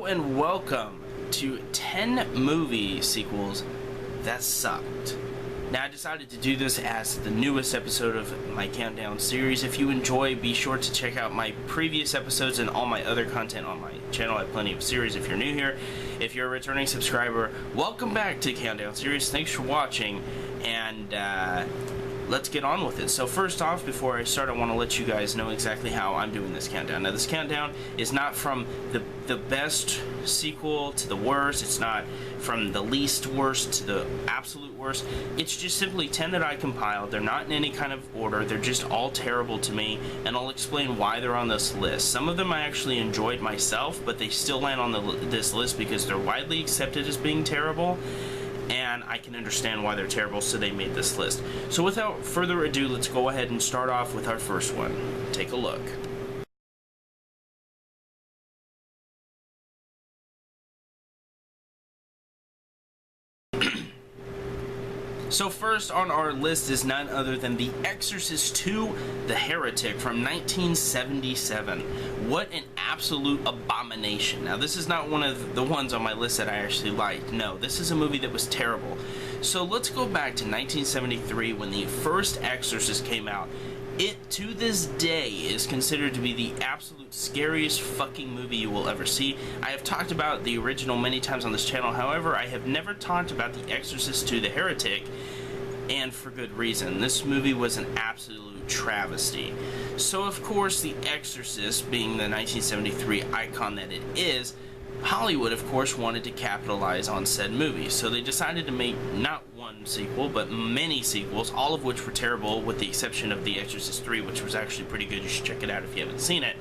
and welcome to 10 movie sequels that sucked. Now I decided to do this as the newest episode of my countdown series. If you enjoy, be sure to check out my previous episodes and all my other content on my channel. I have plenty of series if you're new here. If you're a returning subscriber, welcome back to Countdown Series. Thanks for watching, and let's get on with it. So first off, before I start, I want to let you guys know exactly how I'm doing this countdown. Now this countdown is not from the best sequel to the worst. It's not from the least worst to the absolute worst. It's just simply 10 that I compiled. They're not in any kind of order. They're just all terrible to me, and I'll explain why they're on this list. Some of them I actually enjoyed myself, but they still land on this list because they're widely accepted as being terrible, and I can understand why they're terrible, so they made this list. So without further ado, let's go ahead and start off with our first one. Take a look. So first on our list is none other than The Exorcist II, The Heretic from 1977. What an absolute abomination. Now this is not one of the ones on my list that I actually liked. No, this is a movie that was terrible. So let's go back to 1973 when the first Exorcist came out. It, to this day, is considered to be the absolute scariest fucking movie you will ever see. I have talked about the original many times on this channel, however, I have never talked about The Exorcist II, The Heretic, and for good reason. This movie was an absolute travesty. So, of course, The Exorcist, being the 1973 icon that it is, Hollywood, of course, wanted to capitalize on said movie, so they decided to make not one sequel, but many sequels, all of which were terrible, with the exception of The Exorcist III, which was actually pretty good. You should check it out if you haven't seen it.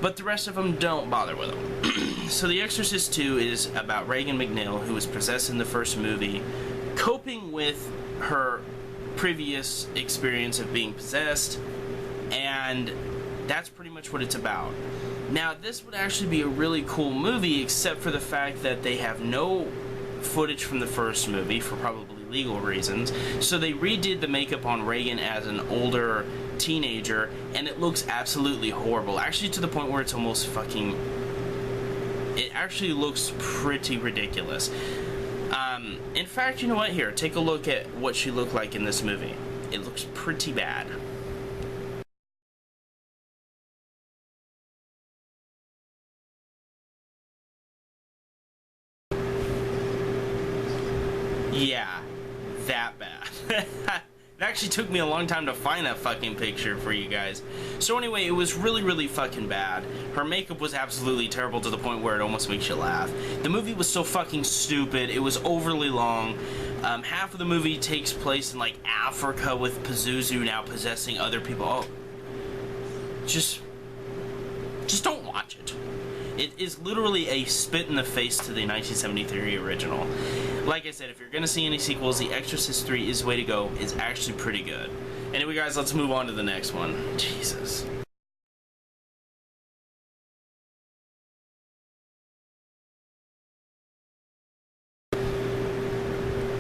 But the rest of them, don't bother with them. So The Exorcist II is about Regan McNeil, who was possessed in the first movie, coping with her previous experience of being possessed, and that's pretty much what it's about. Now, this would actually be a really cool movie, except for the fact that they have no footage from the first movie, for probably legal reasons. So they redid the makeup on Regan as an older teenager, and it looks absolutely horrible. Actually, to the point where it's almost fucking... It actually looks pretty ridiculous. In fact, you know what? Here, take a look at what she looked like in this movie. It looks pretty bad. Yeah, that bad. It actually took me a long time to find that fucking picture for you guys. So anyway, it was really fucking bad. Her makeup was absolutely terrible to the point where it almost makes you laugh. The movie was so fucking stupid. It was overly long. Half of the movie takes place in, like, Africa with Pazuzu now possessing other people. Oh, just don't watch it. It is literally a spit in the face to the 1973 original. Like I said, if you're gonna see any sequels, The Exorcist III is the way to go. It's actually pretty good. Anyway, guys, let's move on to the next one. Jesus.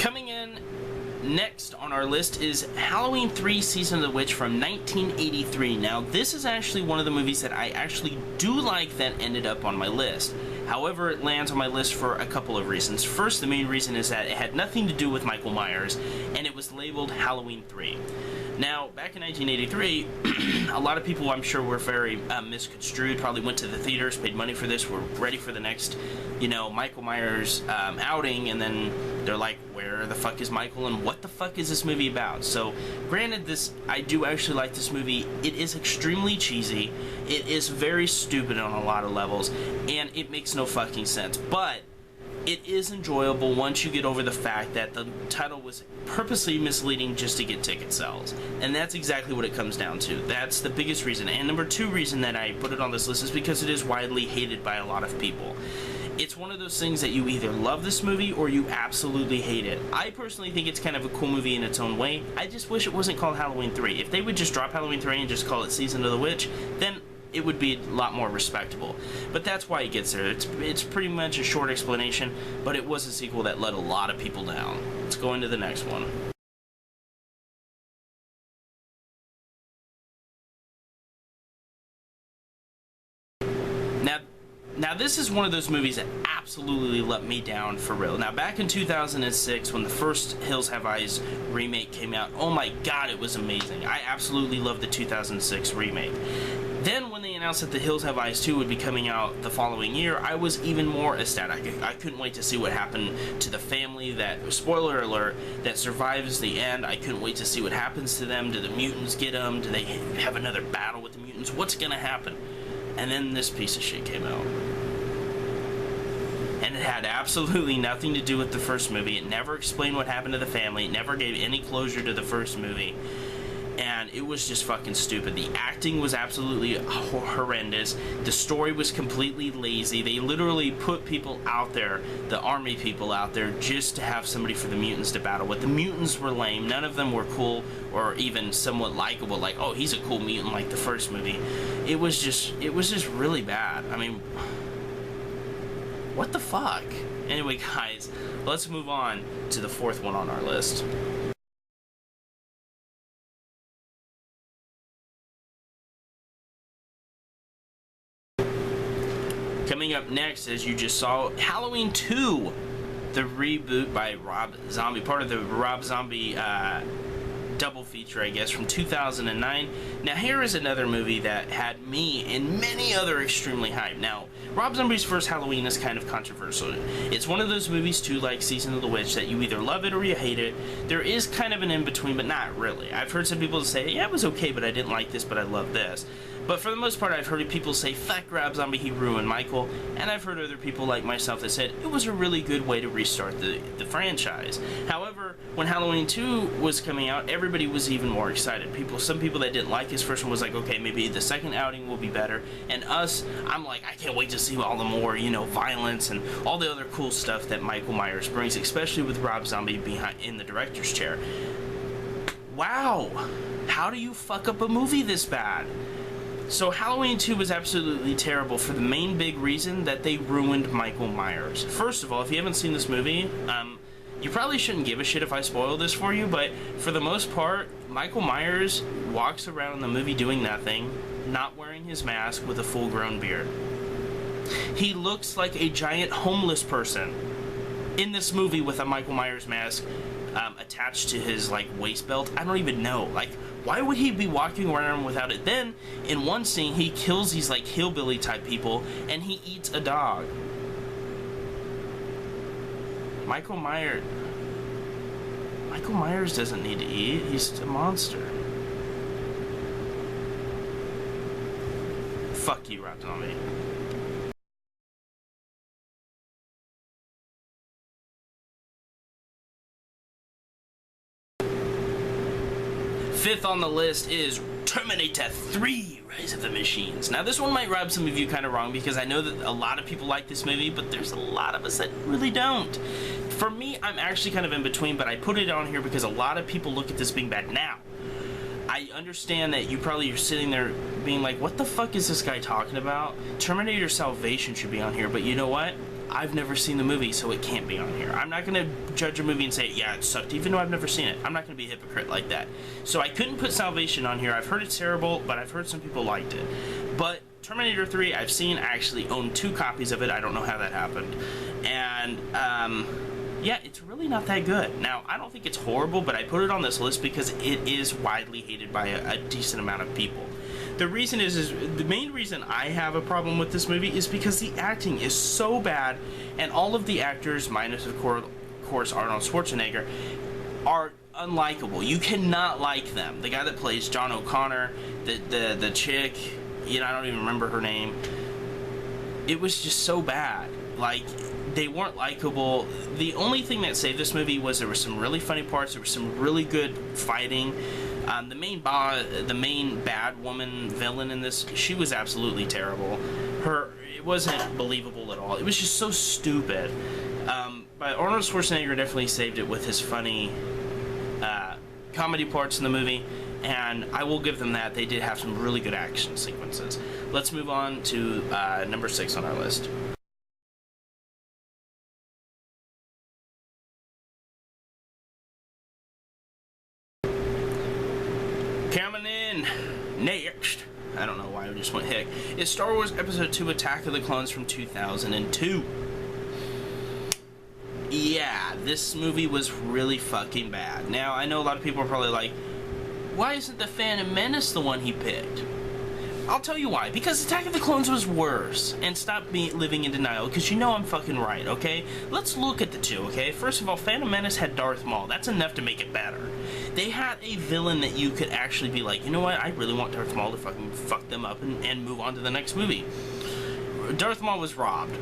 Coming in next on our list is Halloween 3 Season of the Witch from 1983. Now, this is actually one of the movies that I actually do like that ended up on my list. However, it lands on my list for a couple of reasons. First, the main reason is that it had nothing to do with Michael Myers, and it was labeled Halloween 3. Now, back in 1983, a lot of people, I'm sure, were very misconstrued, probably went to the theaters, paid money for this, were ready for the next, you know, Michael Myers outing, and then they're like, where the fuck is Michael, and what the fuck is this movie about? So, granted, I do actually like this movie. It is extremely cheesy, it is very stupid on a lot of levels, and it makes no fucking sense, but it is enjoyable once you get over the fact that the title was purposely misleading just to get ticket sales. And that's exactly what it comes down to. That's the biggest reason. And number two reason that I put it on this list is because it is widely hated by a lot of people. It's one of those things that you either love this movie or you absolutely hate it. I personally think it's kind of a cool movie in its own way. I just wish it wasn't called Halloween 3. If they would just drop Halloween 3 and just call it Season of the Witch, then it would be a lot more respectable. But that's why it gets there. It's pretty much a short explanation, but it was a sequel that let a lot of people down. Let's go into the next one. Now, Now, this is one of those movies that absolutely let me down for real. Now, back in 2006, when the first Hills Have Eyes remake came out, oh my god, it was amazing. I absolutely loved the 2006 remake. Then, when they announced that the Hills Have Eyes 2 would be coming out the following year, I was even more ecstatic. I couldn't wait to see what happened to the family that, spoiler alert, that survives the end. I couldn't wait to see what happens to them. Do the mutants get them? Do they have another battle with the mutants? What's gonna happen? And then this piece of shit came out. And it had absolutely nothing to do with the first movie. It never explained what happened to the family. It never gave any closure to the first movie. And it was just fucking stupid. The acting was absolutely horrendous. The story was completely lazy. They literally put people out there, the army people out there, just to have somebody for the mutants to battle with. The mutants were lame. None of them were cool or even somewhat likable. Like, oh, he's a cool mutant like the first movie. It was just really bad. I mean, what the fuck? Anyway, guys, let's move on to the fourth one on our list. Coming up next, as you just saw, Halloween 2, the reboot by Rob Zombie, part of the Rob Zombie double feature, I guess, from 2009. Now, here is another movie that had me and many other extremely hyped. Now, Rob Zombie's first Halloween is kind of controversial. It's one of those movies, too, like Season of the Witch, that you either love it or you hate it. There is kind of an in-between, but not really. I've heard some people say, yeah, it was okay, but I didn't like this, but I love this. But for the most part, I've heard people say, fuck Rob Zombie, he ruined Michael. And I've heard other people like myself that said it was a really good way to restart the franchise. However, when Halloween 2 was coming out, everybody was even more excited. Some people that didn't like his first one was like, okay, maybe the second outing will be better. And us, I'm like, I can't wait to see all the more, violence and all the other cool stuff that Michael Myers brings, especially with Rob Zombie in the director's chair. Wow, how do you fuck up a movie this bad? So Halloween 2 was absolutely terrible for the main big reason that they ruined Michael Myers. First of all, if you haven't seen this movie, you probably shouldn't give a shit if I spoil this for you, but for the most part, Michael Myers walks around in the movie doing nothing, not wearing his mask with a full-grown beard. He looks like a giant homeless person in this movie with a Michael Myers mask attached to his waist belt. I don't even know. Why would he be walking around without it? Then, in one scene, he kills these hillbilly type people, and he eats a dog. Michael Myers doesn't need to eat. He's a monster. Fuck you, Rob Zombie. Fifth on the list is Terminator 3, Rise of the Machines. Now, this one might rub some of you kind of wrong because I know that a lot of people like this movie, but there's a lot of us that really don't. For me, I'm actually kind of in between, but I put it on here because a lot of people look at this being bad. Now, I understand that you're sitting there being like, what the fuck is this guy talking about? Terminator Salvation should be on here, but you know what? I've never seen the movie, so it can't be on here. I'm not going to judge a movie and say, yeah, it sucked, even though I've never seen it. I'm not going to be a hypocrite like that. So I couldn't put Salvation on here. I've heard it's terrible, but I've heard some people liked it. But Terminator 3, I've seen. I actually own 2 copies of it. I don't know how that happened. And, yeah, it's really not that good. Now, I don't think it's horrible, but I put it on this list because it is widely hated by a decent amount of people. The reason is the main reason I have a problem with this movie is because the acting is so bad, and all of the actors, minus of course Arnold Schwarzenegger, are unlikable. You cannot like them. The guy that plays John O'Connor, the chick, I don't even remember her name. It was just so bad. They weren't likable. The only thing that saved this movie was there were some really funny parts. There was some really good fighting. The main bad woman villain in this, she was absolutely terrible. It wasn't believable at all. It was just so stupid. But Arnold Schwarzenegger definitely saved it with his funny comedy parts in the movie, and I will give them that. They did have some really good action sequences. Let's move on to number 6 on our list. Coming in next, I don't know why I just went hick, is Star Wars Episode 2 Attack of the Clones from 2002. Yeah, this movie was really fucking bad. Now, I know a lot of people are probably like, why isn't the Phantom Menace the one he picked? I'll tell you why. Because Attack of the Clones was worse. And stop living in denial, because you know I'm fucking right, okay? Let's look at the two, okay? First of all, Phantom Menace had Darth Maul. That's enough to make it better. They had a villain that you could actually be like, you know what? I really want Darth Maul to fucking fuck them up and move on to the next movie. Darth Maul was robbed.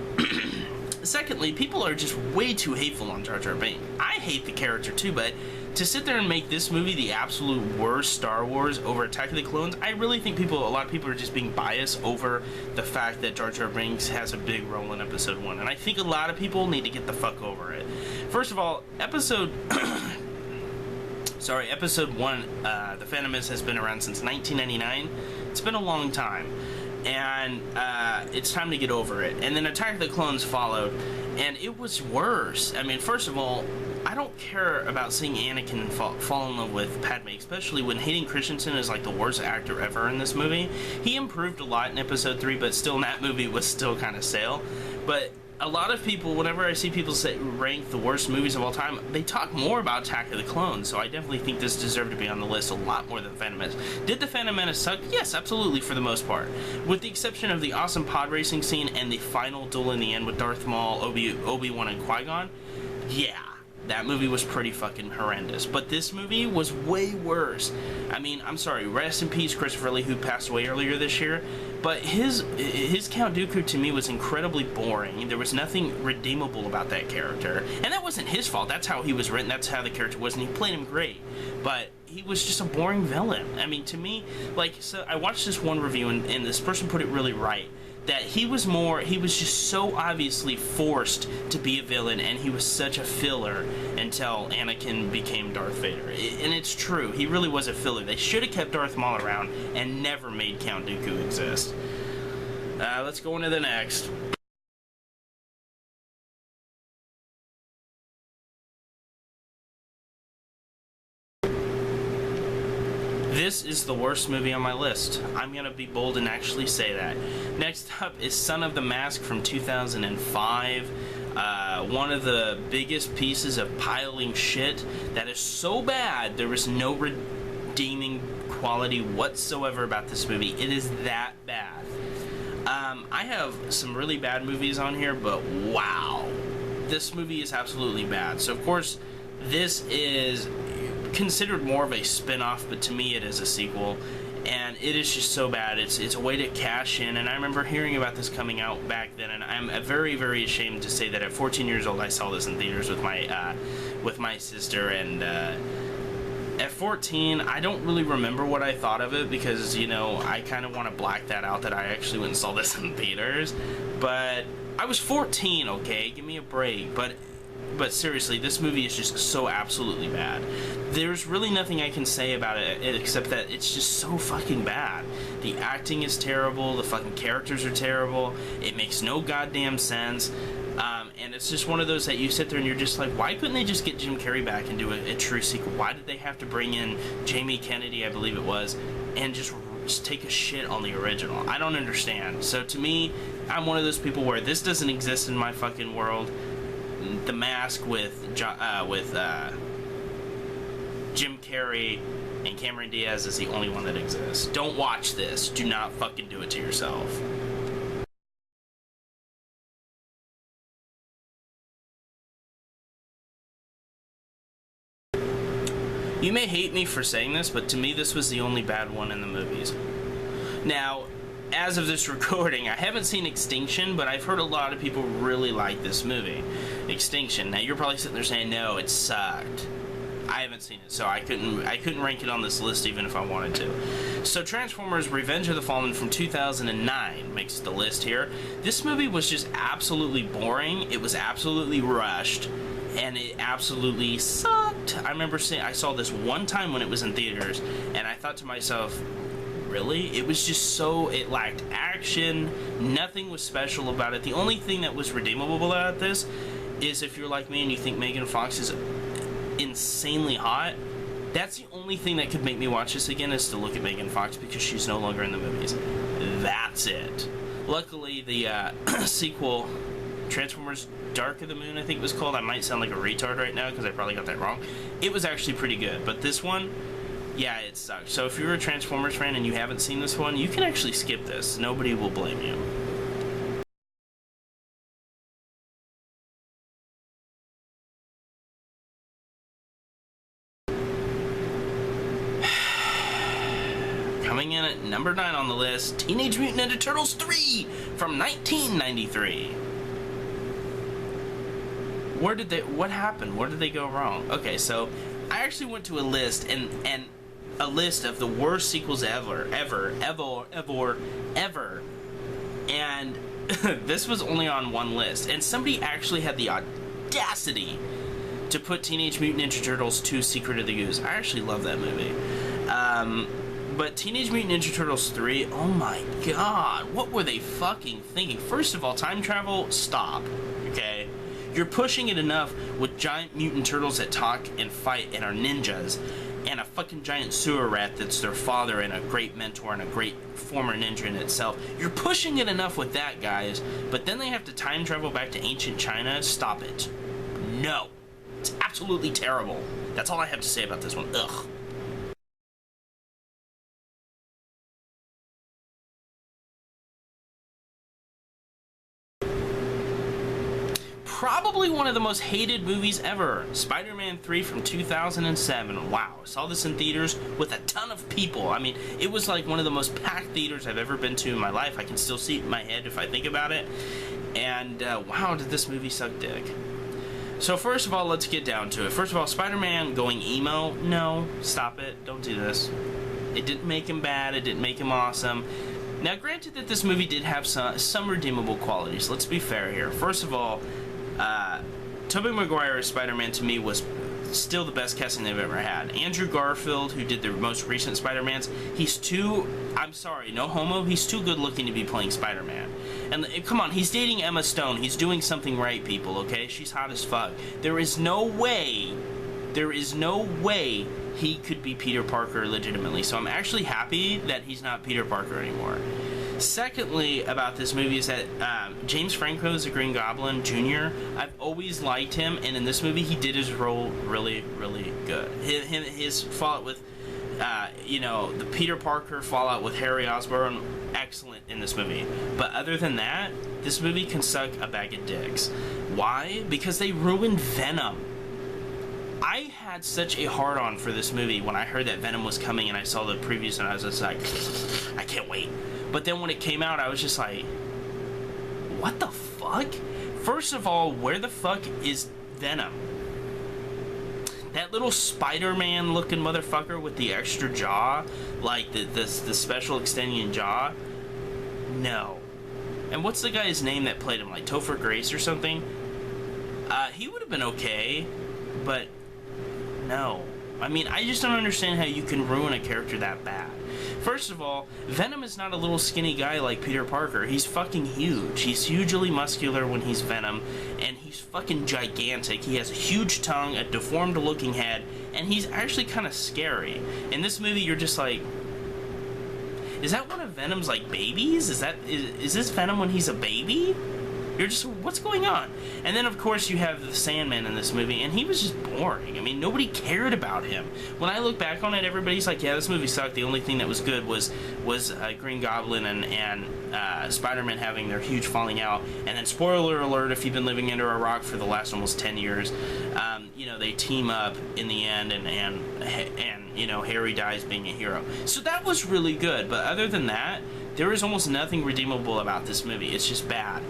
Secondly, people are just way too hateful on Jar Jar Binks. I hate the character too, but to sit there and make this movie the absolute worst Star Wars over Attack of the Clones, I really think a lot of people are just being biased over the fact that Jar Jar Binks has a big role in Episode 1, and I think a lot of people need to get the fuck over it. First of all, Episode 1, The Phantom Menace has been around since 1999. It's been a long time. And it's time to get over it. And then Attack of the Clones followed, and it was worse. I mean, first of all, I don't care about seeing Anakin fall in love with Padme, especially when Hayden Christensen is like the worst actor ever in this movie. He improved a lot in Episode 3, but still in that movie it was still kind of stale. But a lot of people, whenever I see people say rank the worst movies of all time, they talk more about Attack of the Clones, so I definitely think this deserved to be on the list a lot more than Phantom Menace. Did the Phantom Menace suck? Yes, absolutely, for the most part. With the exception of the awesome pod racing scene and the final duel in the end with Darth Maul, Obi-Wan, and Qui-Gon, yeah, that movie was pretty fucking horrendous. But this movie was way worse. I mean, I'm sorry, rest in peace Christopher Lee, who passed away earlier this year, but his Count Dooku to me was incredibly boring. There was nothing redeemable about that character. And that wasn't his fault. That's how he was written. That's how the character was, and he played him great. But he was just a boring villain. I mean, to me, like, so I watched this one review, and this person put it really right. That he was just so obviously forced to be a villain, and he was such a filler until Anakin became Darth Vader. And it's true, he really was a filler. They should have kept Darth Maul around and never made Count Dooku exist. Let's go into the next. This is the worst movie on my list. I'm gonna be bold and actually say that. Next up is Son of the Mask from 2005. One of the biggest pieces of piling shit that is so bad there is no redeeming quality whatsoever about this movie. It is that bad. I have some really bad movies on here, but wow. This movie is absolutely bad. So of course, this is considered more of a spin-off, but to me it is a sequel, and it is just so bad. It's a way to cash in, and I remember hearing about this coming out back then, and I'm very, very ashamed to say that at 14 years old I saw this in theaters with my sister, and at 14 I don't really remember what I thought of it, because, you know, I kind of want to black that out that I actually went and saw this in theaters. But I was 14, okay? Give me a break. But seriously, this movie is just so absolutely bad. There's really nothing I can say about it except that it's just so fucking bad. The acting is terrible, the fucking characters are terrible, it makes no goddamn sense, and it's just one of those that you sit there and you're just like, why couldn't they just get Jim Carrey back and do a true sequel? Why did they have to bring in Jamie Kennedy, I believe it was, and just take a shit on the original? I don't understand. So to me, I'm one of those people where this doesn't exist in my fucking world. The Mask with Jim Carrey and Cameron Diaz is the only one that exists. Don't watch this. Do not fucking do it to yourself. You may hate me for saying this, but to me this was the only bad one in the movies. Now, as of this recording, I haven't seen Extinction, but I've heard a lot of people really like this movie, Extinction. Now you're probably sitting there saying, no, it sucked. I haven't seen it, so I couldn't rank it on this list even if I wanted to. So Transformers Revenge of the Fallen from 2009 makes the list here. This movie was just absolutely boring. It was absolutely rushed, and it absolutely sucked. I remember I saw this one time when it was in theaters, and I thought to myself, really? It was just so, it lacked action, nothing was special about it. The only thing that was redeemable about this is if you're like me and you think Megan Fox is insanely hot, that's the only thing that could make me watch this again, is to look at Megan Fox, because she's no longer in the movies. that's it. Luckily, the sequel, Transformers Dark of the Moon, I think it was called. I might sound like a retard right now because I probably got that wrong. It was actually pretty good, but this one, yeah, it sucked. So if you're a Transformers fan and you haven't seen this one, you can actually skip this. Nobody will blame you. Coming in at number 9 on the list, Teenage Mutant Ninja Turtles 3 from 1993. What happened? Where did they go wrong? Okay, so I actually went to a list and a list of the worst sequels ever. And this was only on one list. And somebody actually had the audacity to put Teenage Mutant Ninja Turtles 2 Secret of the Ooze. I actually love that movie. But Teenage Mutant Ninja Turtles 3, oh my god, what were they fucking thinking? First of all, time travel, stop, okay? You're pushing it enough with giant mutant turtles that talk and fight and are ninjas, and a fucking giant sewer rat that's their father and a great mentor and a great former ninja in itself. You're pushing it enough with that, guys, but then they have to time travel back to ancient China? Stop it. No. It's absolutely terrible. That's all I have to say about this one. Ugh. Probably one of the most hated movies ever, Spider-Man 3 from 2007. Wow, I saw this in theaters with a ton of people. I mean, it was like one of the most packed theaters I've ever been to in my life. I can still see it in my head if I think about it. And wow, did this movie suck dick. So first of all, let's get down to it. First of all, Spider-Man going emo? No, stop it. Don't do this. It didn't make him bad. It didn't make him awesome. Now, granted that this movie did have some redeemable qualities. Let's be fair here. First of all, Tobey Maguire's Spider-Man to me was still the best casting they've ever had. Andrew Garfield, who did the most recent Spider-Mans, he's too, I'm sorry, no homo, he's too good looking to be playing Spider-Man. And come on, he's dating Emma Stone. He's doing something right, people, okay? She's hot as fuck. There is no way he could be Peter Parker legitimately. So I'm actually happy that he's not Peter Parker anymore. Secondly, about this movie is that James Franco is a Green Goblin Jr. I've always liked him, and in this movie he did his role really, really good. His fallout with, the Peter Parker fallout with Harry Osborn, excellent in this movie. But other than that, this movie can suck a bag of dicks. Why? Because they ruined Venom. I had such a hard-on for this movie when I heard that Venom was coming and I saw the previews and I was just like, I can't wait. But then when it came out, I was just like, what the fuck? First of all, where the fuck is Venom? That little Spider-Man looking motherfucker with the extra jaw, like the special extending jaw? No. And what's the guy's name that played him? Like Topher Grace or something? He would have been okay, but no. I mean, I just don't understand how you can ruin a character that bad. First of all, Venom is not a little skinny guy like Peter Parker. He's fucking huge. He's hugely muscular when he's Venom, and he's fucking gigantic. He has a huge tongue, a deformed looking head, and he's actually kind of scary. In this movie, you're just like, is that one of Venom's, like, babies? Is this Venom when he's a baby? You're just, what's going on? And then, of course, you have the Sandman in this movie, and he was just boring. I mean, nobody cared about him. When I look back on it, everybody's like, yeah, this movie sucked. The only thing that was good was Green Goblin and Spider-Man having their huge falling out. And then, spoiler alert, if you've been living under a rock for the last almost 10 years, they team up in the end, and Harry dies being a hero. So that was really good. But other than that, there is almost nothing redeemable about this movie. It's just bad.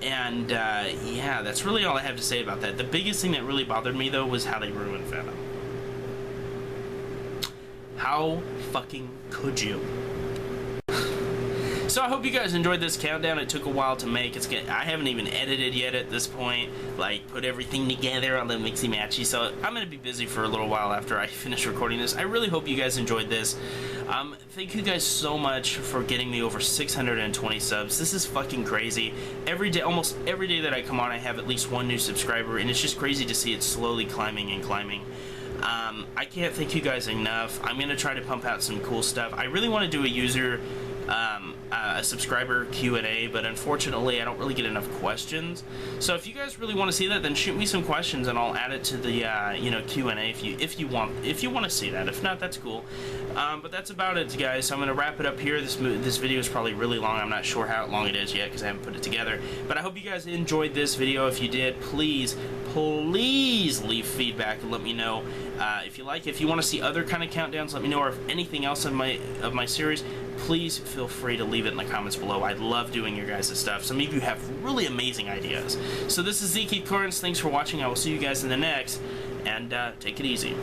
And, yeah, that's really all I have to say about that. The biggest thing that really bothered me, though, was how they ruined Venom. How fucking could you? So I hope you guys enjoyed this countdown. It took a while to make. I haven't even edited yet at this point. Like, put everything together on the mixy-matchy. So I'm going to be busy for a little while after I finish recording this. I really hope you guys enjoyed this. Thank you guys so much for getting me over 620 subs. This is fucking crazy. Every day, almost every day that I come on, I have at least one new subscriber, and it's just crazy to see it slowly climbing and climbing. I can't thank you guys enough. I'm going to try to pump out some cool stuff. I really want to do a user a subscriber Q&A, but unfortunately I don't really get enough questions. So if you guys really want to see that, then shoot me some questions and I'll add it to the Q&A if you want to see that. If not, that's cool. But that's about it, guys. So I'm gonna wrap it up here. This video is probably really long. I'm not sure how long it is yet because I haven't put it together. But I hope you guys enjoyed this video. If you did, please leave feedback and let me know if you like. If you want to see other kind of countdowns, let me know. Or if anything else of my series, please feel free to leave it in the comments below. I love doing your guys' stuff. Some of you have really amazing ideas. So this is Zeke Corns. Thanks for watching. I will see you guys in the next, and take it easy.